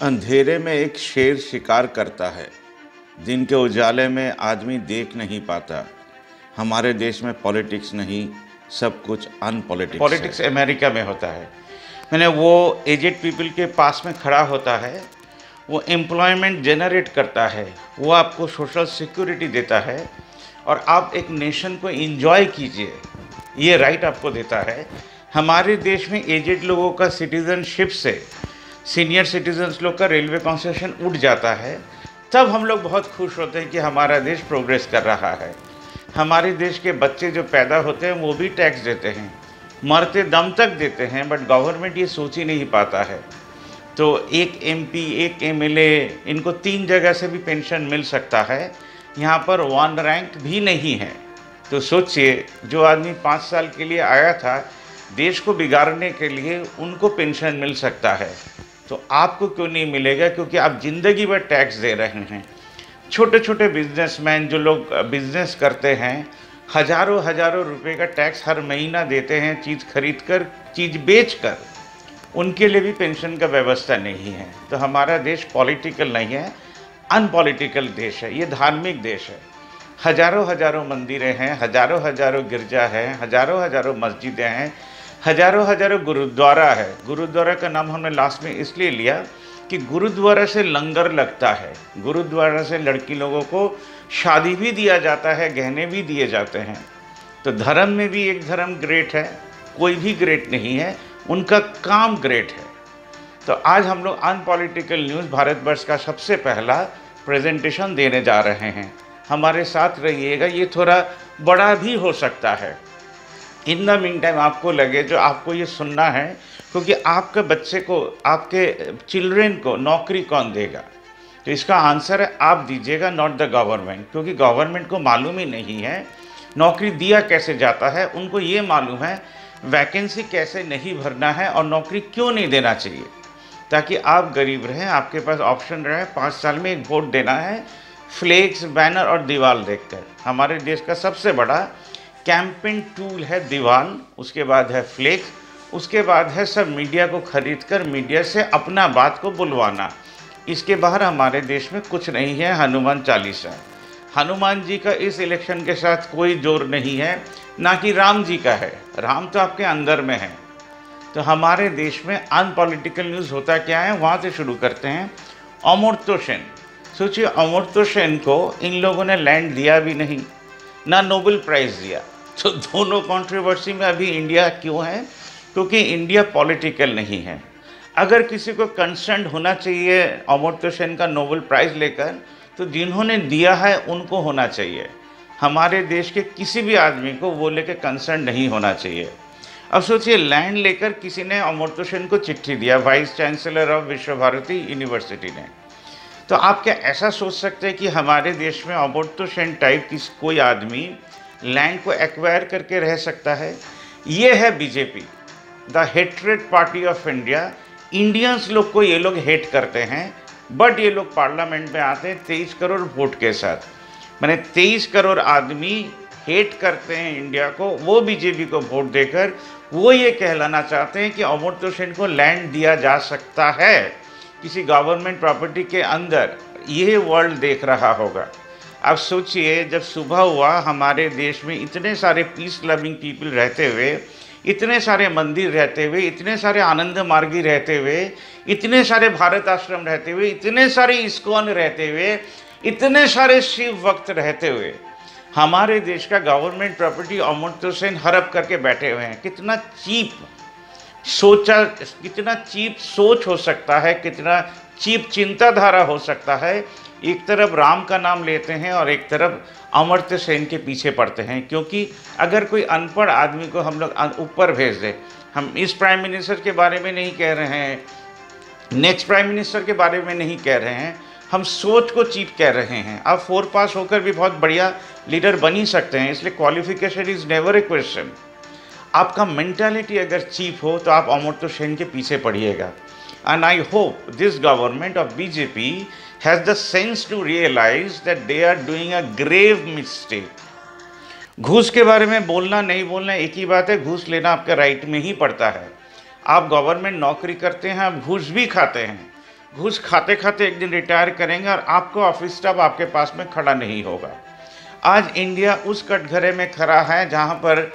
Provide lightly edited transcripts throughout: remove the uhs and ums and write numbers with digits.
अंधेरे में एक शेर शिकार करता है, दिन के उजाले में आदमी देख नहीं पाता। हमारे देश में पॉलिटिक्स नहीं, सब कुछ अनपॉलिटिक्स है। पॉलिटिक्स अमेरिका में होता है। मैंने वो एजेड पीपल के पास में खड़ा होता है, वो एम्प्लॉयमेंट जनरेट करता है, वो आपको सोशल सिक्योरिटी देता है और आप एक नेशन को एंजॉय कीजिए, ये राइट आपको देता है। हमारे देश में एजेड लोगों का सिटीजनशिप से सीनियर सिटीजन्स लोग का रेलवे कंसेशन उठ जाता है, तब हम लोग बहुत खुश होते हैं कि हमारा देश प्रोग्रेस कर रहा है। हमारे देश के बच्चे जो पैदा होते हैं वो भी टैक्स देते हैं, मरते दम तक देते हैं, बट गवर्नमेंट ये सोच ही नहीं पाता है। तो एक एमपी, एक एमएलए, इनको 3 जगह से भी पेंशन मिल सकता है, यहाँ पर 1 रैंक भी नहीं है। तो सोचिए, जो आदमी 5 साल के लिए आया था देश को बिगाड़ने के लिए, उनको पेंशन मिल सकता है, तो आपको क्यों नहीं मिलेगा? क्योंकि आप ज़िंदगी भर टैक्स दे रहे हैं। छोटे छोटे बिजनेसमैन जो लोग बिजनेस करते हैं, हज़ारों हज़ारों रुपए का टैक्स हर महीना देते हैं, चीज़ खरीद कर, चीज़ बेच कर, उनके लिए भी पेंशन का व्यवस्था नहीं है। तो हमारा देश पॉलिटिकल नहीं है, अनपॉलिटिकल देश है, ये धार्मिक देश है। हज़ारों हज़ारों मंदिरें हैं, हज़ारों हज़ारों गिरजा हैं, हज़ारों हज़ारों मस्जिदें हैं, हज़ारों हज़ारों गुरुद्वारा है। गुरुद्वारा का नाम हमने लास्ट में इसलिए लिया कि गुरुद्वारा से लंगर लगता है, गुरुद्वारा से लड़की लोगों को शादी भी दिया जाता है, गहने भी दिए जाते हैं। तो धर्म में भी एक धर्म ग्रेट है, कोई भी ग्रेट नहीं है, उनका काम ग्रेट है। तो आज हम लोग अनपॉलिटिकल न्यूज़ भारतवर्ष का सबसे पहला प्रेजेंटेशन देने जा रहे हैं। हमारे साथ रहिएगा, ये थोड़ा बड़ा भी हो सकता है। इन द मीन टाइम आपको लगे जो आपको ये सुनना है, क्योंकि आपके बच्चे को, आपके चिल्ड्रेन को नौकरी कौन देगा? तो इसका आंसर है आप दीजिएगा, नॉट द गवर्नमेंट। क्योंकि गवर्नमेंट को मालूम ही नहीं है नौकरी दिया कैसे जाता है। उनको ये मालूम है वैकेंसी कैसे नहीं भरना है और नौकरी क्यों नहीं देना चाहिए, ताकि आप गरीब रहें, आपके पास ऑप्शन रहे। 5 साल में एक वोट देना है, फ्लैक्स, बैनर और दीवार देखकर। हमारे देश का सबसे बड़ा कैंपेन टूल है दीवार, उसके बाद है फ्लेक्स, उसके बाद है सब मीडिया को खरीद कर मीडिया से अपना बात को बुलवाना। इसके बाहर हमारे देश में कुछ नहीं है। हनुमान चालीसा, हनुमान जी का इस इलेक्शन के साथ कोई जोर नहीं है, ना कि राम जी का है। राम तो आपके अंदर में है। तो हमारे देश में अनपॉलिटिकल न्यूज़ होता क्या है, वहाँ से शुरू करते हैं। अमर्त्य सेन, सोचिए, अमर्त्य सेन को इन लोगों ने लैंड दिया भी नहीं, ना नोबेल प्राइज़ दिया। तो दोनों कंट्रोवर्सी में अभी इंडिया क्यों है? क्योंकि इंडिया पॉलिटिकल नहीं है। अगर किसी को कंसर्न होना चाहिए अमर्त्य सेन का नोबेल प्राइज़ लेकर, तो जिन्होंने दिया है उनको होना चाहिए। हमारे देश के किसी भी आदमी को वो लेकर कंसर्न नहीं होना चाहिए। अब सोचिए, लैंड लेकर किसी ने अमर्त्य सेन को चिट्ठी दिया, वाइस चांसलर ऑफ विश्व भारती यूनिवर्सिटी ने। तो आप क्या ऐसा सोच सकते हैं कि हमारे देश में अमर्त्य सेन टाइप की कोई आदमी लैंड को एक्वायर करके रह सकता है? ये है BJP, the hatred party of India. Indians लोग को ये लोग हेट करते हैं, बट ये लोग पार्लियामेंट में आते हैं 23 करोड़ वोट के साथ। मैंने 23 करोड़ आदमी हेट करते हैं इंडिया को, वो बीजेपी को वोट देकर वो ये कहलाना चाहते हैं कि अमर्त्य सेन को लैंड दिया जा सकता है किसी गवर्नमेंट प्रॉपर्टी के अंदर। ये वर्ल्ड देख रहा होगा। अब सोचिए, जब सुबह हुआ, हमारे देश में इतने सारे पीस लविंग पीपल रहते हुए, इतने सारे मंदिर रहते हुए, इतने सारे आनंद मार्गी रहते हुए, इतने सारे भारत आश्रम रहते हुए, इतने सारे इस्कॉन रहते हुए, इतने सारे शिव भक्त रहते हुए, हमारे देश का गवर्नमेंट प्रॉपर्टी अमर्त्य सेन हड़प करके बैठे हुए हैं। कितना चीप सोचा, कितना चीप सोच हो सकता है, कितना चीप चिंताधारा हो सकता है। एक तरफ राम का नाम लेते हैं और एक तरफ अमर्त्य सेन के पीछे पड़ते हैं। क्योंकि अगर कोई अनपढ़ आदमी को हम लोग ऊपर भेज दें, हम इस प्राइम मिनिस्टर के बारे में नहीं कह रहे हैं, नेक्स्ट प्राइम मिनिस्टर के बारे में नहीं कह रहे हैं, हम सोच को चीप कह रहे हैं। आप 4 पास होकर भी बहुत बढ़िया लीडर बन ही सकते हैं, इसलिए qualification is never a question. आपका मेंटालिटी अगर चीप हो तो आप अमर्त्य सेन के पीछे पड़िएगा। And I hope this government of BJP has the sense to realise that they are doing a grave mistake. घूस के बारे में बोलना नहीं बोलना एक ही बात है, घूस लेना आपके राइट में ही पड़ता है। आप गवर्नमेंट नौकरी करते हैं, आप घूस भी खाते हैं, घूस खाते खाते एक दिन रिटायर करेंगे और आपको ऑफिस स्टाफ आपके पास में खड़ा नहीं होगा। आज इंडिया उस कटघरे में खड़ा है जहाँ पर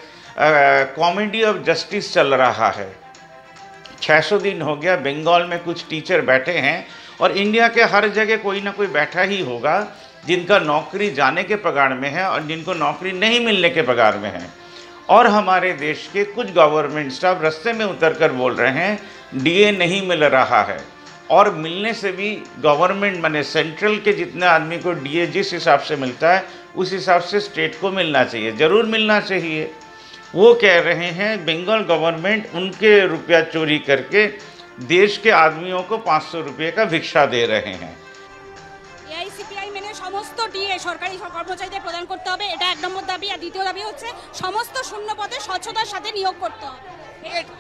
कॉमेडी ऑफ जस्टिस चल रहा है। 600 दिन हो गया, बंगाल में कुछ टीचर बैठे हैं और इंडिया के हर जगह कोई ना कोई बैठा ही होगा जिनका नौकरी जाने के पगार में है और जिनको नौकरी नहीं मिलने के पगार में है। और हमारे देश के कुछ गवर्नमेंट स्टाफ रास्ते में उतरकर बोल रहे हैं डीए नहीं मिल रहा है, और मिलने से भी गवर्नमेंट माने सेंट्रल के जितने आदमी को डीए जिस हिसाब से मिलता है उस हिसाब से स्टेट को मिलना चाहिए, ज़रूर मिलना चाहिए। वो कह रहे हैं बंगाल गवर्नमेंट उनके रुपया चोरी करके देश के आदमियों को 500 रुपये का भिक्षा दे रहे हैं। এআইসিপিআই মেনে সমস্ত ডিএ সরকারি কর্মচারীদের প্রদান করতে হবে, এটা এক নম্বর দাবি। আর দ্বিতীয় দাবি হচ্ছে সমস্ত শূন্য পদে স্বচ্ছতার সাথে নিয়োগ করতে হবে।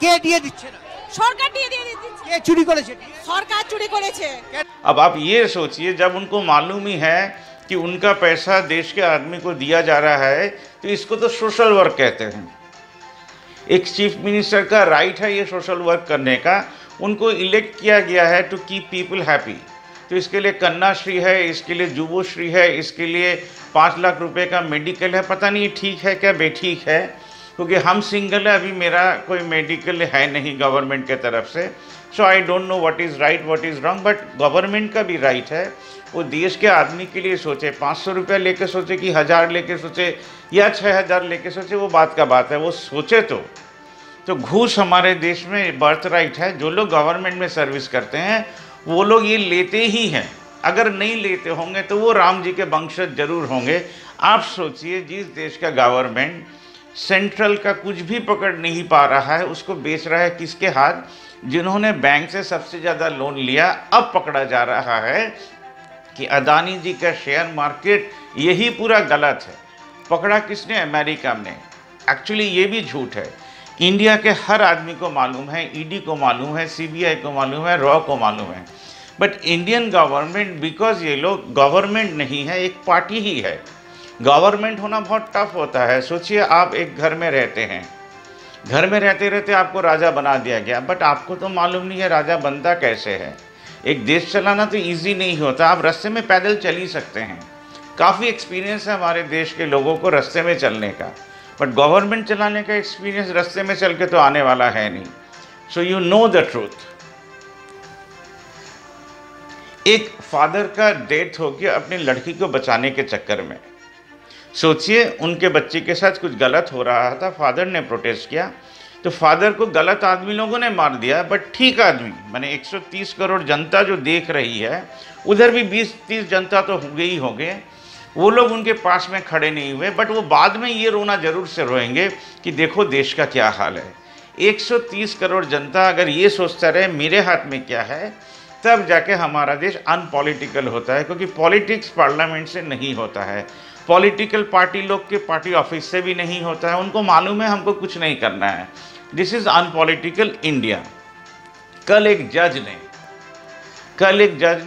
কে ডিএ দিচ্ছে না? সরকার ডিএ দিয়ে দিচ্ছে। কে চুরি করেছে? সরকার চুরি করেছে। अब आप ये सोचिए, जब उनको मालूम ही है कि उनका पैसा देश के आदमी को दिया जा रहा है तो इसको तो सोशल वर्क कहते हैं। एक चीफ मिनिस्टर का राइट है ये सोशल वर्क करने का, उनको इलेक्ट किया गया है टू कीप पीपल हैप्पी। तो इसके लिए कन्याश्री है, इसके लिए जुबोश्री है, इसके लिए 5 लाख रुपए का मेडिकल है। पता नहीं ठीक है क्या बेठीक है, क्योंकि हम सिंगल है, अभी मेरा कोई मेडिकल है नहीं गवर्नमेंट के तरफ से। So I don't know what is right what is wrong, but government का भी राइट है वो देश के आदमी के लिए सोचे। 500 रुपया लेके सोचे कि 1000 लेके सोचे या 6000 लेके सोचे, वो बात का बात है, वो सोचे तो घूस हमारे देश में बर्थ राइट है। जो लोग गवर्नमेंट में सर्विस करते हैं वो लोग ये लेते ही हैं, अगर नहीं लेते होंगे तो वो राम जी के वंशज जरूर होंगे। आप सोचिए, जिस देश का गवर्नमेंट सेंट्रल का कुछ भी पकड़ नहीं पा रहा है उसको बेच रहा है किसके हाथ? जिन्होंने बैंक से सबसे ज़्यादा लोन लिया। अब पकड़ा जा रहा है कि अदानी जी का शेयर मार्केट यही पूरा गलत है। पकड़ा किसने? अमेरिका ने। एक्चुअली ये भी झूठ है। इंडिया के हर आदमी को मालूम है, ईडी को मालूम है, सीबीआई को मालूम है, रॉ को मालूम है, बट इंडियन गवर्नमेंट, बिकॉज ये लोग गवर्नमेंट नहीं है, एक पार्टी ही है। गवर्नमेंट होना बहुत टफ होता है। सोचिए, आप एक घर में रहते हैं, घर में रहते रहते आपको राजा बना दिया गया, बट आपको तो मालूम नहीं है राजा बनता कैसे है। एक देश चलाना तो ईजी नहीं होता। आप रास्ते में पैदल चल ही सकते हैं, काफ़ी एक्सपीरियंस है हमारे देश के लोगों को रास्ते में चलने का, बट गवर्नमेंट चलाने का एक्सपीरियंस रास्ते में चल के तो आने वाला है नहीं। So you know the truth. एक फादर का डेथ हो गया अपनी लड़की को बचाने के चक्कर में। सोचिए, उनके बच्चे के साथ कुछ गलत हो रहा था, फादर ने प्रोटेस्ट किया तो फादर को गलत आदमी लोगों ने मार दिया, बट ठीक आदमी माने 130 करोड़ जनता जो देख रही है, उधर भी 20-30 जनता तो हो गई होंगे, वो लोग उनके पास में खड़े नहीं हुए, बट वो बाद में ये रोना जरूर से रोएंगे कि देखो देश का क्या हाल है। 130 करोड़ जनता अगर ये सोचता रहे मेरे हाथ में क्या है, तब जाके हमारा देश अनपॉलिटिकल होता है, क्योंकि पॉलिटिक्स पार्लियामेंट से नहीं होता है, पॉलिटिकल पार्टी लोग के पार्टी ऑफिस से भी नहीं होता है। उनको मालूम है हमको कुछ नहीं करना है। This is unpolitical India. कल एक जज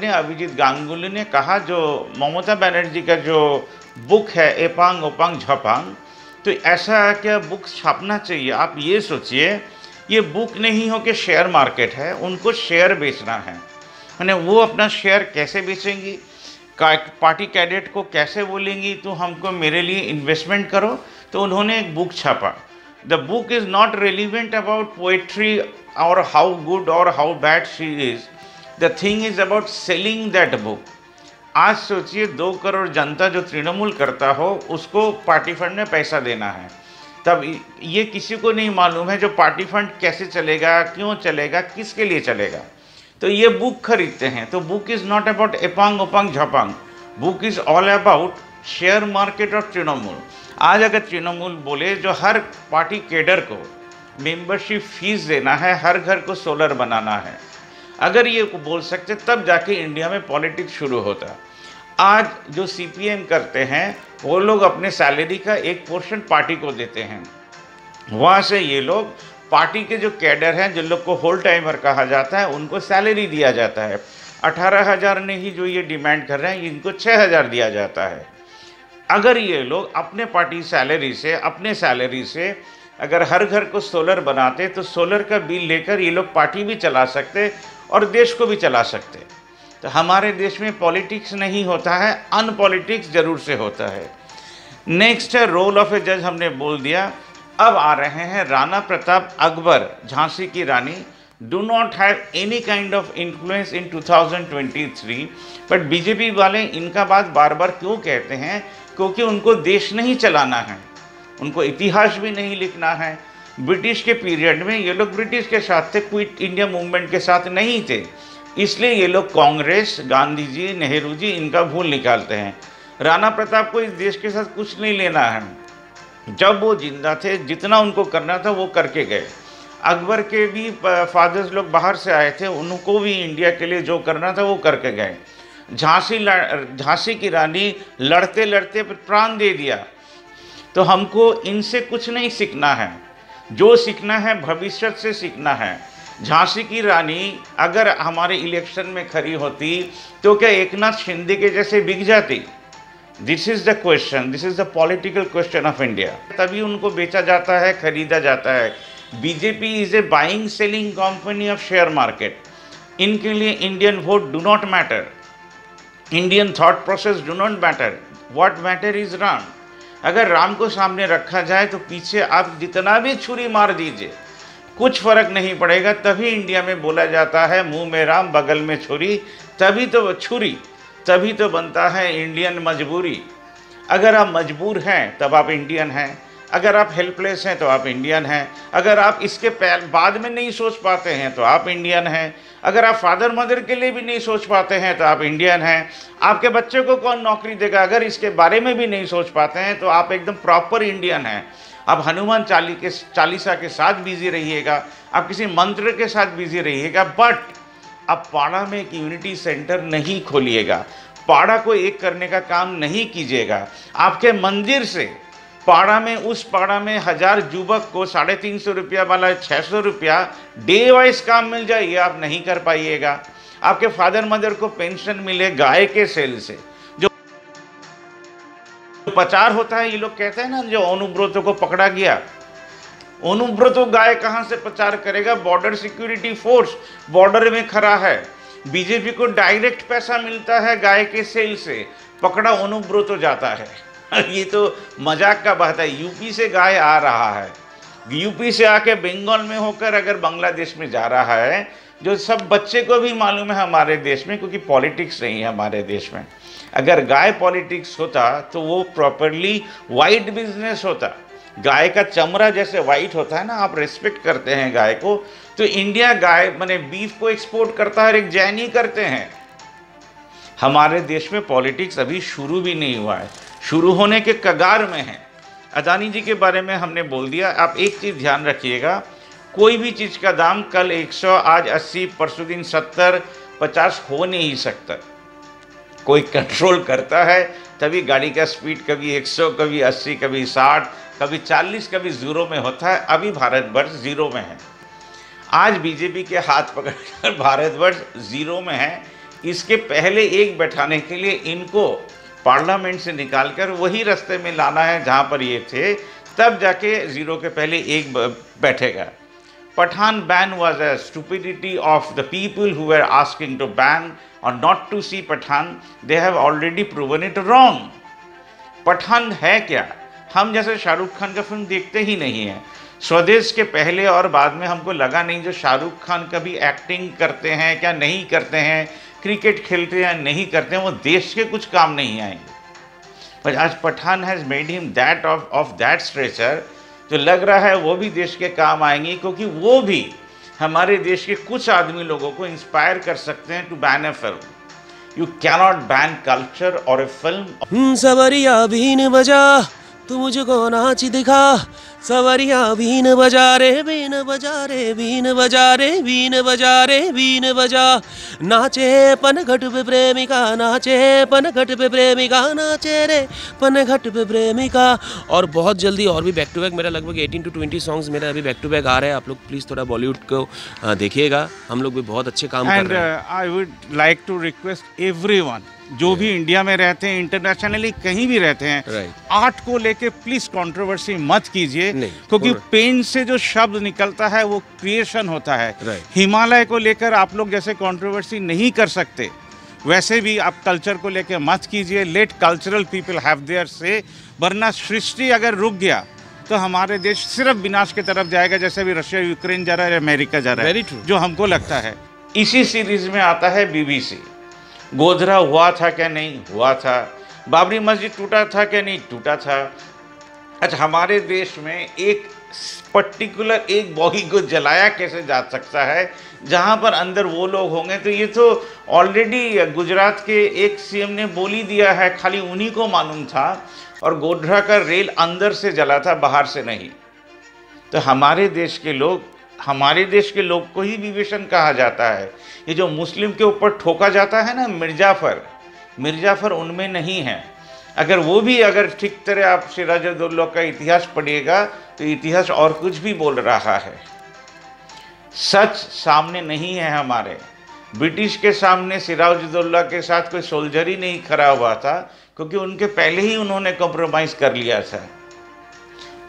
ने अभिजीत गांगुली ने कहा, जो ममता बनर्जी का जो बुक है एपांग ओपांग झपांग, तो ऐसा क्या बुक छापना चाहिए। आप ये सोचिए, ये बुक नहीं हो कि शेयर मार्केट है, उनको शेयर बेचना है। मैंने वो अपना शेयर कैसे बेचेंगी? पार्टी कैडेट को कैसे बोलेंगी तो हमको मेरे लिए इन्वेस्टमेंट करो? तो उन्होंने एक बुक छापा। The book is not relevant about poetry और हाउ गुड और how bad she is, the thing is about selling that book. आज सोचिए, 2 करोड़ जनता जो तृणमूल करता हो उसको पार्टी फंड में पैसा देना है, तब ये किसी को नहीं मालूम है जो पार्टी फंड कैसे चलेगा, क्यों चलेगा, किसके लिए चलेगा, तो ये बुक खरीदते हैं। तो बुक इज़ नॉट अबाउट एपांग ओपांग झपांग, book is all about share market और तृणमूल। आज अगर तृणमूल बोले जो हर पार्टी केडर को मेंबरशिप फीस देना है, हर घर को सोलर बनाना है, अगर ये बोल सकते तब जाके इंडिया में पॉलिटिक्स शुरू होता। आज जो सीपीएम करते हैं वो लोग अपने सैलरी का एक पोर्शन पार्टी को देते हैं, वहाँ से ये लोग पार्टी के जो कैडर हैं, जिन लोग को होल टाइमर कहा जाता है, उनको सैलरी दिया जाता है। 18,000 नहीं जो ये डिमांड कर रहे हैं, इनको 6,000 दिया जाता है। अगर ये लोग अपने पार्टी सैलरी से, अपने सैलरी से अगर हर घर को सोलर बनाते तो सोलर का बिल लेकर ये लोग पार्टी भी चला सकते और देश को भी चला सकते। तो हमारे देश में पॉलिटिक्स नहीं होता है, अनपॉलिटिक्स जरूर से होता है। नेक्स्ट है रोल ऑफ ए जज, हमने बोल दिया। अब आ रहे हैं राणा प्रताप अकबर, झांसी की रानी, do not have any kind of influence in 2023। But BJP वाले इनका बात बार बार क्यों कहते हैं? क्योंकि उनको देश नहीं चलाना है, उनको इतिहास भी नहीं लिखना है। ब्रिटिश के पीरियड में ये लोग ब्रिटिश के साथ थे, क्विट इंडिया मूवमेंट के साथ नहीं थे, इसलिए ये लोग कांग्रेस, गांधी जी, नेहरू जी, इनका भूल निकालते हैं। राणा प्रताप को इस देश के साथ कुछ नहीं लेना है। जब वो जिंदा थे जितना उनको करना था वो करके गए। अकबर के भी फादर्स लोग बाहर से आए थे, उनको भी इंडिया के लिए जो करना था वो करके गए। झांसी की रानी लड़ते लड़ते प्राण दे दिया। तो हमको इनसे कुछ नहीं सीखना है, जो सीखना है भविष्य से सीखना है। झांसी की रानी अगर हमारे इलेक्शन में खड़ी होती तो क्या एकनाथ शिंदे के जैसे बिक जाती? This is the question, this is the political question of India. तभी उनको बेचा जाता है, खरीदा जाता है। BJP is a buying selling company of share market. इनके लिए Indian won't do not matter, Indian thought process do not matter, what matter is Ram. अगर राम को सामने रखा जाए तो पीछे आप जितना भी छुरी मार दीजिए कुछ फर्क नहीं पड़ेगा। तभी इंडिया में बोला जाता है मुंह में राम बगल में छुरी, तभी तो छुरी, तभी तो बनता है इंडियन मजबूरी। अगर आप मजबूर हैं तब आप इंडियन हैं, अगर आप हेल्पलेस हैं तो आप इंडियन हैं, अगर आप इसके बाद में नहीं सोच पाते हैं तो आप इंडियन हैं, अगर आप फादर मदर के लिए भी नहीं सोच पाते हैं तो आप इंडियन हैं। आपके बच्चे को कौन नौकरी देगा, अगर इसके बारे में भी नहीं सोच पाते हैं तो आप एकदम प्रॉपर इंडियन हैं। आप हनुमान चालीसा के साथ बिजी रहिएगा, आप किसी मंत्र के साथ बिजी रहिएगा, बट आप पाड़ा में एक यूनिटी सेंटर नहीं खोलिएगा, पाड़ा को एक करने का काम नहीं कीजिएगा। आपके मंदिर से पाड़ा में, उस पाड़ा में 1000 युवक को 350 रुपया वाला 600 रुपया डे वाइज काम मिल जाए, ये आप नहीं कर पाइएगा। आपके फादर मदर को पेंशन मिले गाय के सेल से, जो प्रचार होता है, ये लोग कहते हैं ना, जो अनुब्रतो को पकड़ा गया, अनुब्रतो गाय कहां से प्रचार करेगा? बॉर्डर सिक्योरिटी फोर्स बॉर्डर में खड़ा है। बीजेपी को डायरेक्ट पैसा मिलता है गाय के सेल से, पकड़ा अनुब्रतो जाता है। ये तो मजाक का बात है। यूपी से गाय आ रहा है, यूपी से आके बंगाल में होकर अगर बांग्लादेश में जा रहा है, जो सब बच्चे को भी मालूम है हमारे देश में, क्योंकि पॉलिटिक्स नहीं है हमारे देश में। अगर गाय पॉलिटिक्स होता तो वो प्रॉपरली वाइट बिजनेस होता। गाय का चमड़ा जैसे वाइट होता है ना, आप रिस्पेक्ट करते हैं गाय को, तो इंडिया गाय माने बीफ को एक्सपोर्ट करता है और एक जैन ही करते हैं। हमारे देश में पॉलिटिक्स अभी शुरू भी नहीं हुआ है, शुरू होने के कगार में है। अदानी जी के बारे में हमने बोल दिया। आप एक चीज़ ध्यान रखिएगा, कोई भी चीज़ का दाम कल 100, आज 80, परसों दिन 70, 50 हो नहीं सकता। कोई कंट्रोल करता है तभी गाड़ी का स्पीड कभी 100, कभी 80, कभी 60, कभी 40, कभी जीरो में होता है। अभी भारतवर्ष जीरो में है। आज बीजेपी के हाथ पकड़कर भारतवर्ष जीरो में है। इसके पहले एक बैठाने के लिए इनको पार्लियामेंट से निकालकर वही रास्ते में लाना है जहाँ पर ये थे, तब जाके जीरो के पहले एक बैठेगा। Pathaan ban was a stupidity of the people who were asking to ban or not to see Pathaan. They have already proven it wrong. Pathaan है क्या? हम जैसे शाहरुख खान का फिल्म देखते ही नहीं है। स्वदेश के पहले और बाद में हमको लगा नहीं जो शाहरुख खान कभी एक्टिंग करते हैं क्या नहीं करते हैं, क्रिकेट खेलते हैं नहीं करते हैं, वो देश के कुछ काम नहीं आएंगे। पर आज Pathaan has made him that of that stature, जो लग रहा है वो भी देश के काम आएंगी, क्योंकि वो भी हमारे देश के कुछ आदमी लोगों को इंस्पायर कर सकते हैं to ban a film. You cannot ban culture और ए फिल्म। सवरिया बीन बजा तू मुझको नाच दिखा, सवरिया बीन बजा रे, बीन बजा रे, बीन बजा रे, बीन बजा रे, बीन बजा। नाचे पनघट पे प्रेमिका, नाचे पनघट पे प्रेमिका, नाचे रे पनघट पे प्रेमिका। और बहुत जल्दी और भी बैक टू बैक, मेरा लगभग 18 to 20 सॉन्ग्स मेरा अभी बैक टू बैक आ रहे हैं। आप लोग प्लीज़ थोड़ा बॉलीवुड को देखिएगा, हम लोग भी बहुत अच्छे काम कर रहे हैं। I would like to request everyone, जो भी इंडिया में रहते हैं, इंटरनेशनली कहीं भी रहते हैं, आर्ट को लेके प्लीज कंट्रोवर्सी मत कीजिए, क्योंकि पेन से जो शब्द निकलता है वो क्रिएशन होता है। हिमालय को लेकर आप लोग जैसे कंट्रोवर्सी नहीं कर सकते, वैसे भी आप कल्चर को लेके मत कीजिए, let cultural people have their say, वरना सृष्टि अगर रुक गया तो हमारे देश सिर्फ विनाश की तरफ जाएगा, जैसे भी रशिया यूक्रेन जा रहा है, अमेरिका जा रहा है, जो हमको लगता है। इसी सीरीज में आता है बीबीसी। गोधरा हुआ था क्या? नहीं हुआ था। बाबरी मस्जिद टूटा था क्या? नहीं टूटा था। अच्छा, हमारे देश में एक पर्टिकुलर एक बॉगी को जलाया कैसे जा सकता है जहां पर अंदर वो लोग होंगे? तो ये तो ऑलरेडी गुजरात के एक सीएम ने बोल ही दिया है, खाली उन्हीं को मालूम था। और गोधरा का रेल अंदर से जला था, बाहर से नहीं। तो हमारे देश के लोग को ही विभीषण कहा जाता है। ये जो मुस्लिम के ऊपर ठोका जाता है ना, मिर्जाफर उनमें नहीं है। अगर ठीक तरह आप सिराजुद्दौला का इतिहास पढ़िएगा तो इतिहास और कुछ भी बोल रहा है। सच सामने नहीं है हमारे। ब्रिटिश के सामने सिराजुद्दौला के साथ कोई सोल्जर ही नहीं खड़ा हुआ था, क्योंकि उनके पहले ही उन्होंने कॉम्प्रोमाइज़ कर लिया था।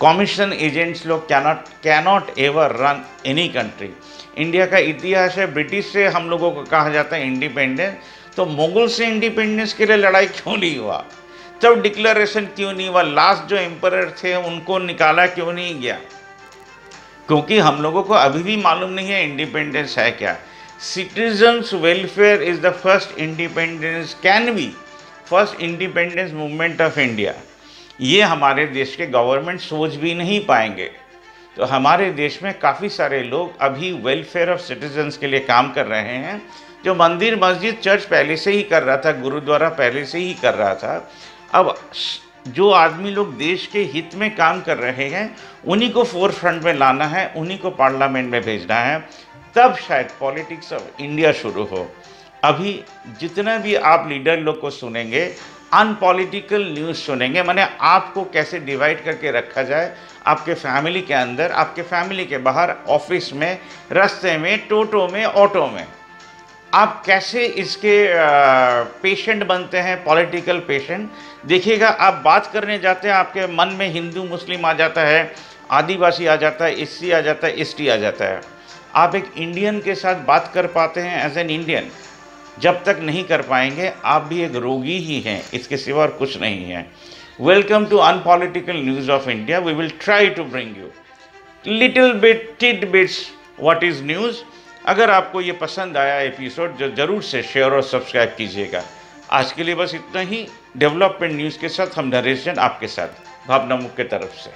कमीशन एजेंट्स लोग cannot ever run any country. India का इतिहास है, ब्रिटिश से हम लोगों को कहा जाता है इंडिपेंडेंस, तो मुगल से इंडिपेंडेंस के लिए लड़ाई क्यों नहीं हुआ? तब डिक्लेरेशन क्यों नहीं हुआ? लास्ट जो एम्परर थे उनको निकाला क्यों नहीं गया? क्योंकि हम लोगों को अभी भी मालूम नहीं है इंडिपेंडेंस है क्या। Citizens welfare is the first independence, can be first independence movement of India. ये हमारे देश के गवर्नमेंट सोच भी नहीं पाएंगे। तो हमारे देश में काफ़ी सारे लोग अभी वेलफेयर ऑफ सिटीजन्स के लिए काम कर रहे हैं। जो मंदिर मस्जिद चर्च पहले से ही कर रहा था, गुरुद्वारा पहले से ही कर रहा था, अब जो आदमी लोग देश के हित में काम कर रहे हैं उन्हीं को फोर फ्रंट में लाना है, उन्हीं को पार्लियामेंट में भेजना है, तब शायद पॉलिटिक्स ऑफ इंडिया शुरू हो। अभी जितना भी आप लीडर लोग को सुनेंगे, अनपॉलिटिकल न्यूज़ सुनेंगे, माने आपको कैसे डिवाइड करके रखा जाए आपके फैमिली के अंदर, आपके फैमिली के बाहर, ऑफिस में, रास्ते में, टोटो में, ऑटो में, आप कैसे इसके पेशेंट बनते हैं, पॉलिटिकल पेशेंट। देखिएगा, आप बात करने जाते हैं, आपके मन में हिंदू मुस्लिम आ जाता है, आदिवासी आ जाता है, एससी आ जाता है, एसटी आ जाता है। आप एक इंडियन के साथ बात कर पाते हैं एज एन इंडियन? जब तक नहीं कर पाएंगे आप भी एक रोगी ही हैं, इसके सिवा और कुछ नहीं है। Welcome to unpolitical news of India. We will try to bring you little bit tidbits what is news. अगर आपको ये पसंद आया एपिसोड, जो ज़रूर से शेयर और सब्सक्राइब कीजिएगा। आज के लिए बस इतना ही। डेवलपमेंट न्यूज़ के साथ हम नरेश जैन आपके साथ, भावना मुख की तरफ से।